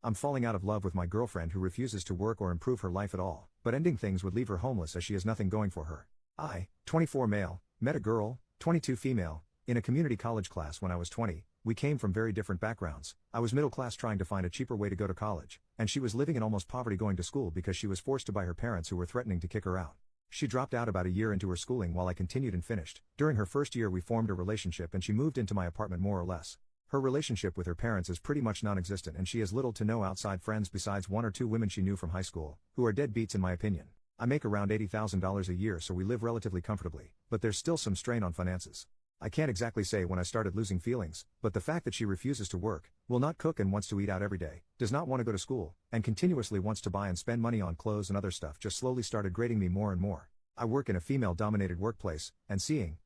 I'm falling out of love with my girlfriend who refuses to work or improve her life at all, but ending things would leave her homeless as she has nothing going for her. I, 24 male, met a girl, 22 female, in a community college class when I was 20. We came from very different backgrounds. I was middle class trying to find a cheaper way to go to college, and she was living in almost poverty going to school because she was forced to by her parents who were threatening to kick her out. She dropped out about a year into her schooling while I continued and finished. During her first year we formed a relationship and she moved into my apartment more or less. Her relationship with her parents is pretty much non-existent and she has little to no outside friends besides one or two women she knew from high school, who are deadbeats in my opinion. I make around $80,000 a year so we live relatively comfortably, but there's still some strain on finances. I can't exactly say when I started losing feelings, but the fact that she refuses to work, will not cook and wants to eat out every day, does not want to go to school, and continuously wants to buy and spend money on clothes and other stuff just slowly started grating me more and more. I work in a female-dominated workplace, and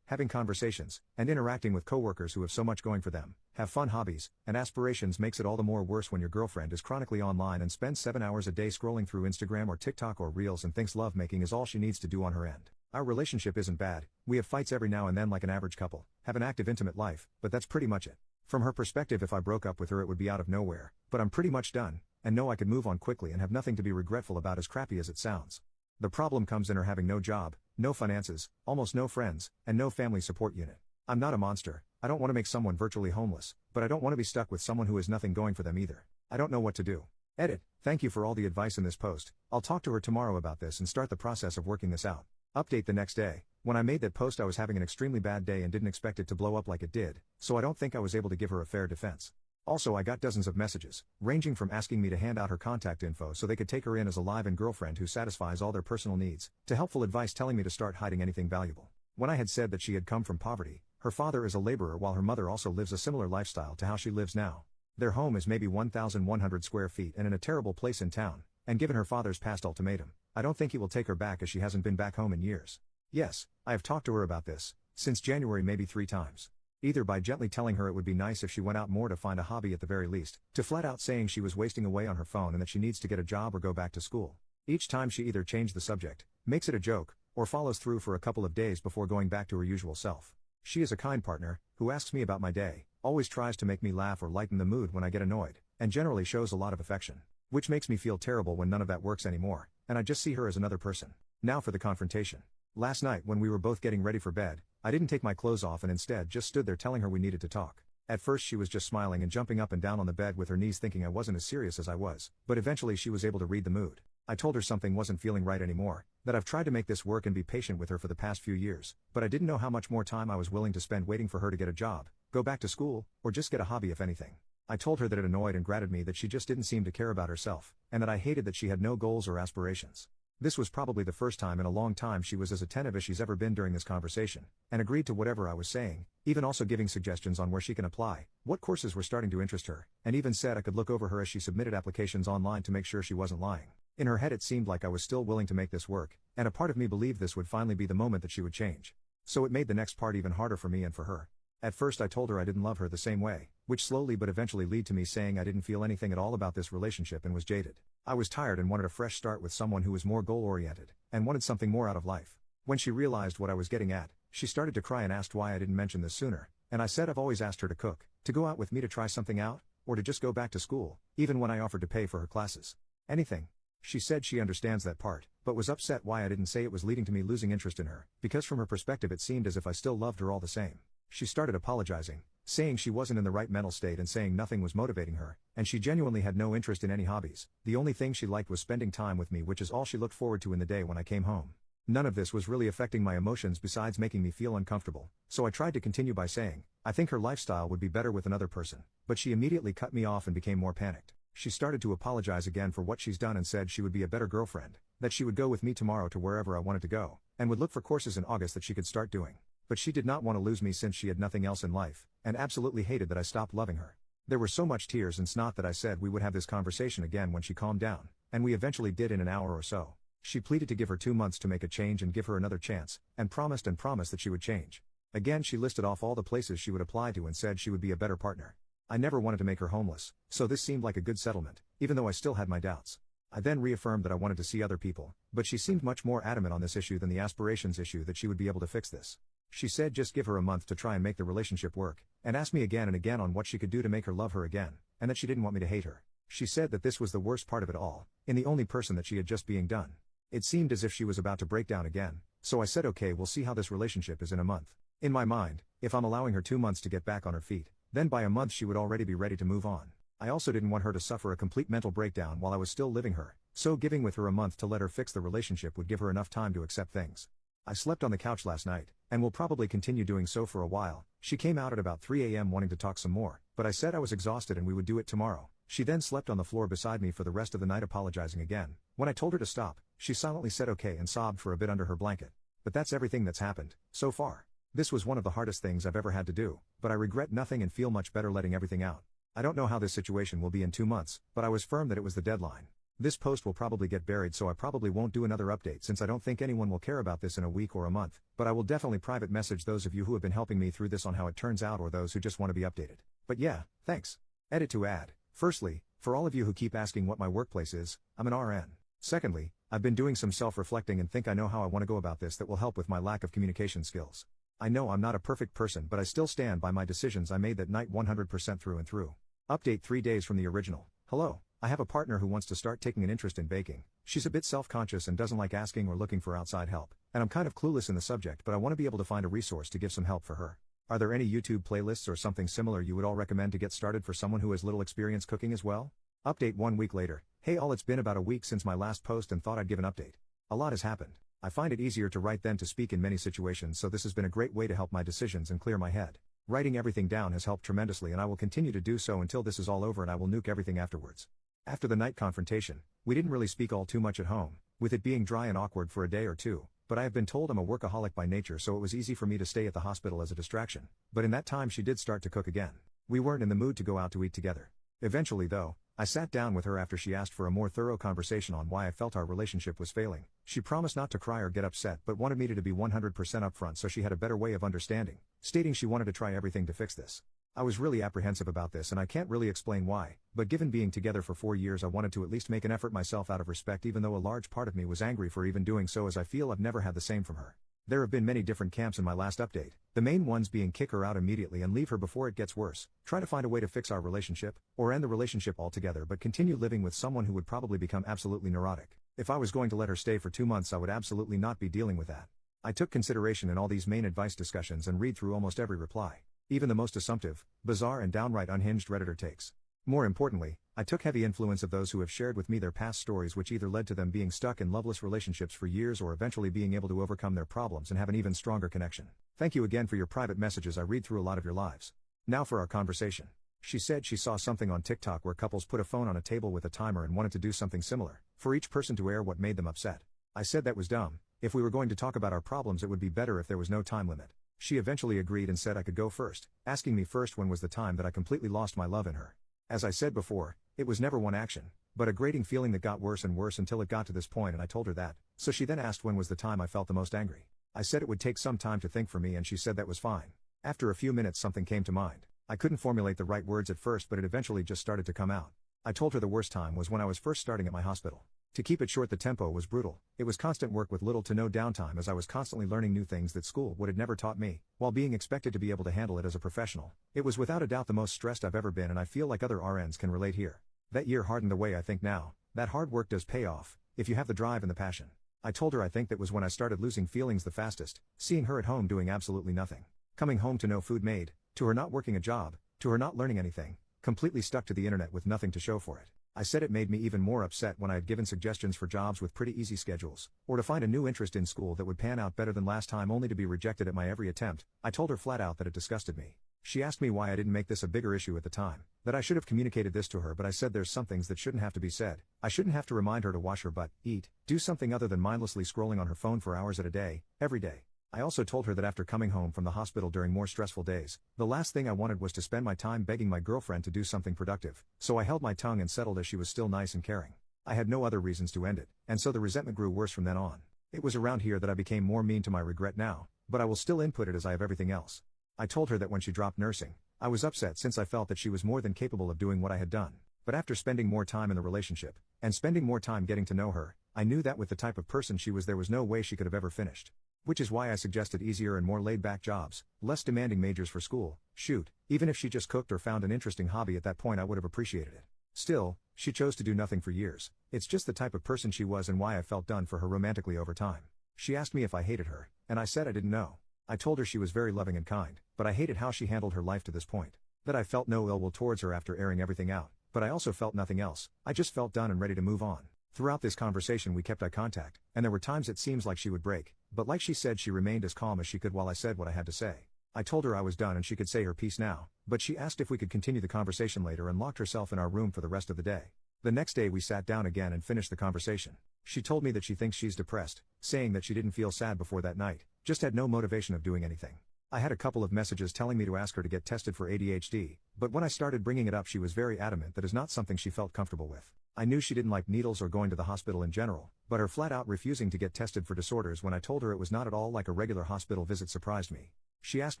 having conversations, and interacting with coworkers who have so much going for them, have fun hobbies, and aspirations makes it all the more worse when your girlfriend is chronically online and spends 7 hours a day scrolling through Instagram or TikTok or Reels and thinks lovemaking is all she needs to do on her end. Our relationship isn't bad, we have fights every now and then like an average couple, have an active intimate life, but that's pretty much it. From her perspective if I broke up with her it would be out of nowhere, but I'm pretty much done, and know I could move on quickly and have nothing to be regretful about as crappy as it sounds. The problem comes in her having no job, no finances, almost no friends, and no family support unit. I'm not a monster, I don't want to make someone virtually homeless, but I don't want to be stuck with someone who has nothing going for them either. I don't know what to do. Edit. Thank you for all the advice in this post. I'll talk to her tomorrow about this and start the process of working this out. Update the next day. When I made that post I was having an extremely bad day and didn't expect it to blow up like it did, so I don't think I was able to give her a fair defense. Also I got dozens of messages, ranging from asking me to hand out her contact info so they could take her in as a live-in girlfriend who satisfies all their personal needs, to helpful advice telling me to start hiding anything valuable. When I had said that she had come from poverty, her father is a laborer while her mother also lives a similar lifestyle to how she lives now. Their home is maybe 1,100 square feet and in a terrible place in town, and given her father's past ultimatum, I don't think he will take her back as she hasn't been back home in years. Yes, I have talked to her about this, since January maybe 3 times. Either by gently telling her it would be nice if she went out more to find a hobby at the very least, to flat out saying she was wasting away on her phone and that she needs to get a job or go back to school. Each time she either changed the subject, makes it a joke, or follows through for a couple of days before going back to her usual self. She is a kind partner, who asks me about my day, always tries to make me laugh or lighten the mood when I get annoyed, and generally shows a lot of affection. Which makes me feel terrible when none of that works anymore, and I just see her as another person. Now for the confrontation. Last night when we were both getting ready for bed, I didn't take my clothes off and instead just stood there telling her we needed to talk. At first she was just smiling and jumping up and down on the bed with her knees thinking I wasn't as serious as I was, but eventually she was able to read the mood. I told her something wasn't feeling right anymore, that I've tried to make this work and be patient with her for the past few years, but I didn't know how much more time I was willing to spend waiting for her to get a job, go back to school, or just get a hobby if anything. I told her that it annoyed and grated me that she just didn't seem to care about herself, and that I hated that she had no goals or aspirations. This was probably the first time in a long time she was as attentive as she's ever been during this conversation, and agreed to whatever I was saying, even also giving suggestions on where she can apply, what courses were starting to interest her, and even said I could look over her as she submitted applications online to make sure she wasn't lying. In her head it seemed like I was still willing to make this work, and a part of me believed this would finally be the moment that she would change. So it made the next part even harder for me and for her. At first I told her I didn't love her the same way, which slowly but eventually led to me saying I didn't feel anything at all about this relationship and was jaded. I was tired and wanted a fresh start with someone who was more goal-oriented, and wanted something more out of life. When she realized what I was getting at, she started to cry and asked why I didn't mention this sooner, and I said I've always asked her to cook, to go out with me to try something out, or to just go back to school, even when I offered to pay for her classes. Anything. She said she understands that part, but was upset why I didn't say it was leading to me losing interest in her, because from her perspective it seemed as if I still loved her all the same. She started apologizing, saying she wasn't in the right mental state and saying nothing was motivating her, and she genuinely had no interest in any hobbies. The only thing she liked was spending time with me, which is all she looked forward to in the day when I came home. None of this was really affecting my emotions besides making me feel uncomfortable, so I tried to continue by saying, I think her lifestyle would be better with another person, but she immediately cut me off and became more panicked. She started to apologize again for what she's done and said she would be a better girlfriend, that she would go with me tomorrow to wherever I wanted to go, and would look for courses in August that she could start doing. But she did not want to lose me since she had nothing else in life, and absolutely hated that I stopped loving her. There were so much tears and snot that I said we would have this conversation again when she calmed down, and we eventually did in an hour or so. She pleaded to give her 2 months to make a change and give her another chance, and promised that she would change. Again she listed off all the places she would apply to and said she would be a better partner. I never wanted to make her homeless, so this seemed like a good settlement, even though I still had my doubts. I then reaffirmed that I wanted to see other people, but she seemed much more adamant on this issue than the aspirations issue that she would be able to fix this. She said just give her a month to try and make the relationship work, and asked me again and again on what she could do to make her love her again, and that she didn't want me to hate her. She said that this was the worst part of it all, in the only person that she had just being done. It seemed as if she was about to break down again, so I said okay, we'll see how this relationship is in a month. In my mind, if I'm allowing her 2 months to get back on her feet, then by a month she would already be ready to move on. I also didn't want her to suffer a complete mental breakdown while I was still living her, so giving with her a month to let her fix the relationship would give her enough time to accept things. I slept on the couch last night, and will probably continue doing so for a while. She came out at about 3 a.m. wanting to talk some more, but I said I was exhausted and we would do it tomorrow. She then slept on the floor beside me for the rest of the night, apologizing again. When I told her to stop, she silently said okay and sobbed for a bit under her blanket. But that's everything that's happened so far. This was one of the hardest things I've ever had to do, but I regret nothing and feel much better letting everything out. I don't know how this situation will be in 2 months, but I was firm that it was the deadline. This post will probably get buried, so I probably won't do another update since I don't think anyone will care about this in a week or a month, but I will definitely private message those of you who have been helping me through this on how it turns out, or those who just want to be updated. But yeah, thanks. Edit to add. Firstly, for all of you who keep asking what my workplace is, I'm an RN. Secondly, I've been doing some self-reflecting and think I know how I want to go about this that will help with my lack of communication skills. I know I'm not a perfect person, but I still stand by my decisions I made that night 100% through and through. Update 3 days from the original. Hello. I have a partner who wants to start taking an interest in baking. She's a bit self-conscious and doesn't like asking or looking for outside help, and I'm kind of clueless in the subject, but I want to be able to find a resource to give some help for her. Are there any YouTube playlists or something similar you would all recommend to get started for someone who has little experience cooking as well? Update 1 week later. Hey all, it's been about a week since my last post and thought I'd give an update. A lot has happened. I find it easier to write than to speak in many situations, so this has been a great way to help my decisions and clear my head. Writing everything down has helped tremendously, and I will continue to do so until this is all over, and I will nuke everything afterwards. After the night confrontation, we didn't really speak all too much at home, with it being dry and awkward for a day or two, but I have been told I'm a workaholic by nature, so it was easy for me to stay at the hospital as a distraction. But in that time she did start to cook again. We weren't in the mood to go out to eat together. Eventually though, I sat down with her after she asked for a more thorough conversation on why I felt our relationship was failing. She promised not to cry or get upset, but wanted me to be 100% upfront so she had a better way of understanding, stating she wanted to try everything to fix this. I was really apprehensive about this, and I can't really explain why, but given being together for 4 years, I wanted to at least make an effort myself out of respect, even though a large part of me was angry for even doing so, as I feel I've never had the same from her. There have been many different camps in my last update, the main ones being kick her out immediately and leave her before it gets worse, try to find a way to fix our relationship, or end the relationship altogether but continue living with someone who would probably become absolutely neurotic. If I was going to let her stay for 2 months, I would absolutely not be dealing with that. I took consideration in all these main advice discussions and read through almost every reply, even the most assumptive, bizarre and downright unhinged Redditor takes. More importantly, I took heavy influence of those who have shared with me their past stories, which either led to them being stuck in loveless relationships for years or eventually being able to overcome their problems and have an even stronger connection. Thank you again for your private messages. I read through a lot of your lives. Now for our conversation. She said she saw something on TikTok where couples put a phone on a table with a timer and wanted to do something similar, for each person to air what made them upset. I said that was dumb. If we were going to talk about our problems, it would be better if there was no time limit. She eventually agreed and said I could go first, asking me first when was the time that I completely lost my love in her. As I said before, it was never one action, but a grating feeling that got worse and worse until it got to this point, and I told her that, so she then asked when was the time I felt the most angry. I said it would take some time to think for me, and she said that was fine. After a few minutes something came to mind. I couldn't formulate the right words at first, but it eventually just started to come out. I told her the worst time was when I was first starting at my hospital. To keep it short, the tempo was brutal. It was constant work with little to no downtime, as I was constantly learning new things that school would have never taught me, while being expected to be able to handle it as a professional. It was without a doubt the most stressed I've ever been, and I feel like other RNs can relate here. That year hardened the way I think now. That hard work does pay off, if you have the drive and the passion. I told her I think that was when I started losing feelings the fastest, seeing her at home doing absolutely nothing. Coming home to no food made, to her not working a job, to her not learning anything, completely stuck to the internet with nothing to show for it. I said it made me even more upset when I had given suggestions for jobs with pretty easy schedules, or to find a new interest in school that would pan out better than last time, only to be rejected at my every attempt. I told her flat out that it disgusted me. She asked me why I didn't make this a bigger issue at the time, that I should have communicated this to her, but I said there's some things that shouldn't have to be said. I shouldn't have to remind her to wash her butt, eat, do something other than mindlessly scrolling on her phone for hours at a day, every day. I also told her that after coming home from the hospital during more stressful days, the last thing I wanted was to spend my time begging my girlfriend to do something productive, so I held my tongue and settled, as she was still nice and caring. I had no other reasons to end it, and so the resentment grew worse from then on. It was around here that I became more mean to my regret now, but I will still input it as I have everything else. I told her that when she dropped nursing, I was upset since I felt that she was more than capable of doing what I had done. But after spending more time in the relationship, and spending more time getting to know her, I knew that with the type of person she was, there was no way she could have ever finished. Which is why I suggested easier and more laid-back jobs, less demanding majors for school. Shoot, even if she just cooked or found an interesting hobby at that point, I would have appreciated it. Still, she chose to do nothing for years. It's just the type of person she was and why I felt done for her romantically over time. She asked me if I hated her, and I said I didn't know. I told her she was very loving and kind, but I hated how she handled her life to this point. That I felt no ill will towards her after airing everything out, but I also felt nothing else. I just felt done and ready to move on. Throughout this conversation we kept eye contact, and there were times it seems like she would break, but like she said she remained as calm as she could while I said what I had to say. I told her I was done and she could say her piece now, but she asked if we could continue the conversation later and locked herself in our room for the rest of the day. The next day we sat down again and finished the conversation. She told me that she thinks she's depressed, saying that she didn't feel sad before that night, just had no motivation of doing anything. I had a couple of messages telling me to ask her to get tested for ADHD, but when I started bringing it up she was very adamant that is not something she felt comfortable with. I knew she didn't like needles or going to the hospital in general, but her flat out refusing to get tested for disorders when I told her it was not at all like a regular hospital visit surprised me. She asked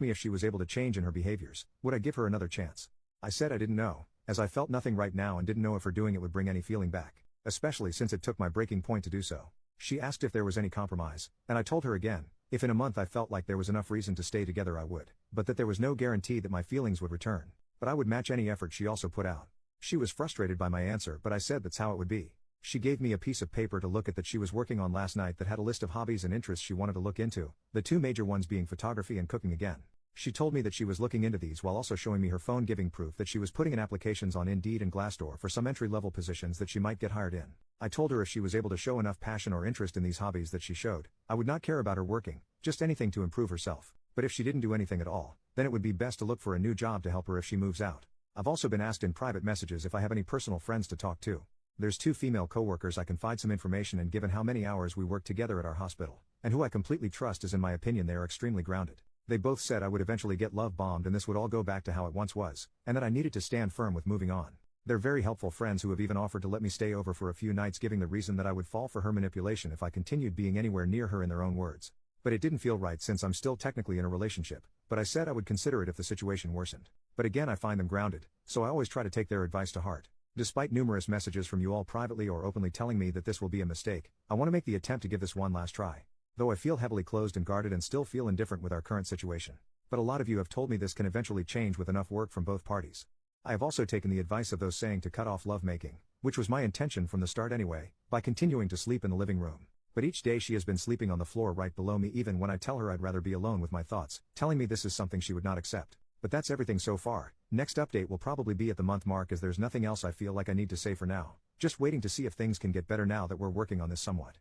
me if she was able to change in her behaviors, would I give her another chance? I said I didn't know, as I felt nothing right now and didn't know if her doing it would bring any feeling back, especially since it took my breaking point to do so. She asked if there was any compromise, and I told her again, if in a month I felt like there was enough reason to stay together I would, but that there was no guarantee that my feelings would return, but I would match any effort she also put out. She was frustrated by my answer, but I said that's how it would be. She gave me a piece of paper to look at that she was working on last night that had a list of hobbies and interests she wanted to look into, the two major ones being photography and cooking again. She told me that she was looking into these while also showing me her phone, giving proof that she was putting in applications on Indeed and Glassdoor for some entry-level positions that she might get hired in. I told her if she was able to show enough passion or interest in these hobbies that she showed, I would not care about her working, just anything to improve herself. But if she didn't do anything at all, then it would be best to look for a new job to help her if she moves out. I've also been asked in private messages if I have any personal friends to talk to. There's two female coworkers I confide some information in given how many hours we work together at our hospital, and who I completely trust as in my opinion they are extremely grounded. They both said I would eventually get love bombed and this would all go back to how it once was, and that I needed to stand firm with moving on. They're very helpful friends who have even offered to let me stay over for a few nights, giving the reason that I would fall for her manipulation if I continued being anywhere near her in their own words. But it didn't feel right since I'm still technically in a relationship, but I said I would consider it if the situation worsened. But again I find them grounded, so I always try to take their advice to heart. Despite numerous messages from you all privately or openly telling me that this will be a mistake, I want to make the attempt to give this one last try. Though I feel heavily closed and guarded and still feel indifferent with our current situation. But a lot of you have told me this can eventually change with enough work from both parties. I have also taken the advice of those saying to cut off lovemaking, which was my intention from the start anyway, by continuing to sleep in the living room. But each day she has been sleeping on the floor right below me even when I tell her I'd rather be alone with my thoughts, telling me this is something she would not accept. But that's everything so far. Next update will probably be at the month mark as there's nothing else I feel like I need to say for now. Just waiting to see if things can get better now that we're working on this somewhat.